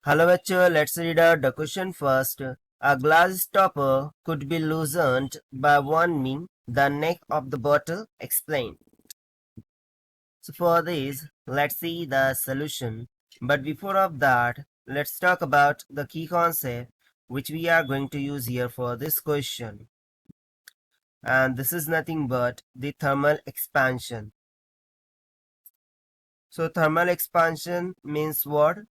Hello bachcho, let's read out the question first. A glass stopper could be loosened by warming the neck of the bottle. Explain. So for this, let's see the solution. But before of that, let's talk about the key concept which we are going to use here for this question. And this is nothing but the thermal expansion. So thermal expansion means what?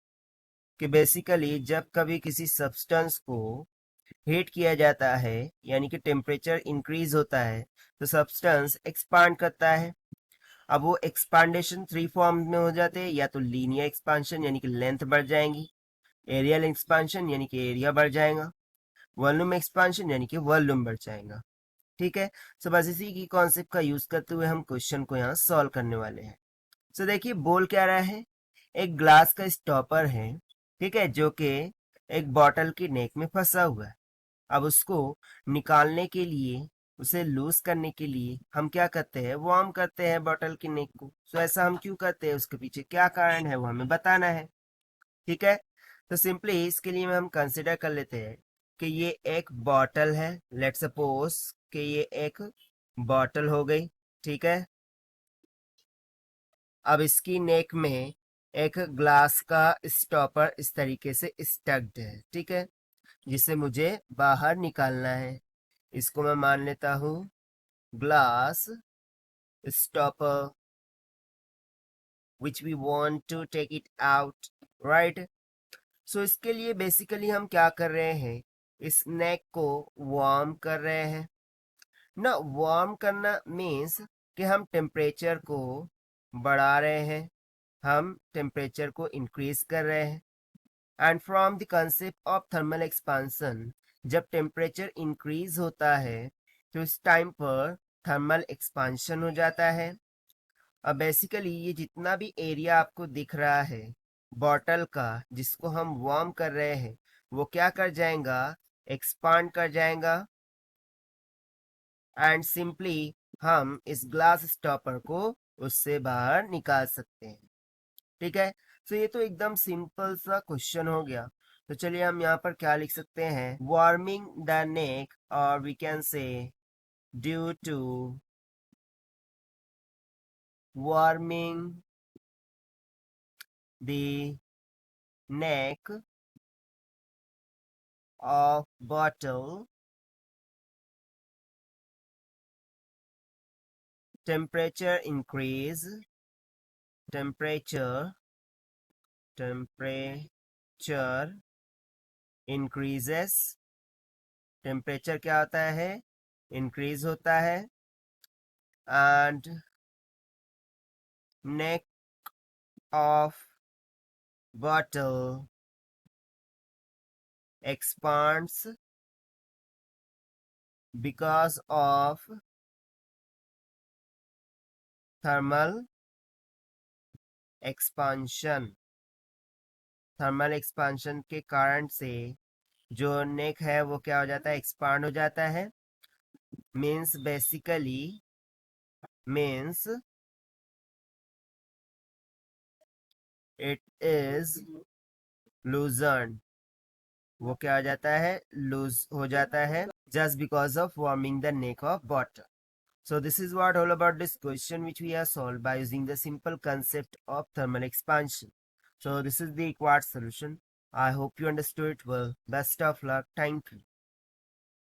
कि basically जब कभी किसी substance को heat किया जाता है यानी कि टेम्परेचर इंक्रीज होता है तो सब्सटेंस एक्सपांड करता है। अब वो एक्सपांडेशन थ्री फॉर्म में हो जाते हैं, या तो लीनियर एक्सपांशन यानी कि लेंथ बढ़ जाएंगी, एरियल एक्सपांशन यानी कि एरिया बढ़ जाएगा, वॉल्यूम एक्सपांशन यानी कि वॉल्यूम बढ़ जाएगा। ठीक है, सो बस इसी की कॉन्सेप्ट का यूज करते हुए हम क्वेश्चन को यहाँ सॉल्व करने वाले हैं। सो देखिए बोल क्या रहा है, एक ग्लास का स्टॉपर है, ठीक है, जो कि एक बॉटल की नेक में फंसा हुआ है। अब उसको निकालने के लिए, उसे लूज करने के लिए हम क्या करते हैं, वार्म करते हैं बॉटल की नेक को। सो ऐसा हम क्यों करते हैं, उसके पीछे क्या कारण है वो हमें बताना है। ठीक है, तो सिंपली इसके लिए हम कंसिडर कर लेते हैं कि ये एक बॉटल है। लेट्स सपोज कि ये एक बॉटल हो गई। ठीक है, अब इसकी नेक में एक ग्लास का स्टॉपर इस तरीके से स्टक्ड है, ठीक है, जिसे मुझे बाहर निकालना है। इसको मैं मान लेता हूं glass stopper which we want to take it out, right. So इसके लिए बेसिकली हम क्या कर रहे हैं, इस नेक को वार्म कर रहे हैं ना। वार्म करना मीन्स कि हम टेम्परेचर को बढ़ा रहे हैं, हम टेम्परेचर को इंक्रीज कर रहे हैं। And from the concept of thermal expansion, जब टेम्परेचर इंक्रीज होता है तो इस टाइम पर थर्मल एक्सपांशन हो जाता है। अब बेसिकली ये जितना भी एरिया आपको दिख रहा है बॉटल का जिसको हम वार्म कर रहे हैं, वो क्या कर जाएगा, एक्सपांड कर जाएगा। एंड सिंपली हम इस ग्लास स्टॉपर को उससे बाहर निकाल सकते हैं। ठीक है, तो ये तो एकदम सिंपल सा क्वेश्चन हो गया। तो चलिए हम यहाँ पर क्या लिख सकते हैं, वार्मिंग द नेक, और we can say due to warming the neck of bottle, temperature increase, temperature increases, temperature क्या होता है, इंक्रीज होता है। And neck of bottle expands because of thermal expansion। Thermal expansion के कारण से जो नेक है वो क्या हो जाता है, एक्सपांड हो जाता है। Means basically means it is लूजन, वो क्या हो जाता है, लूज हो जाता है, just because of warming the neck of bottle. So this is what all about this question which we have solved by using the simple concept of thermal expansion. So this is the required solution. I hope you understood it well. Best of luck. Thank you.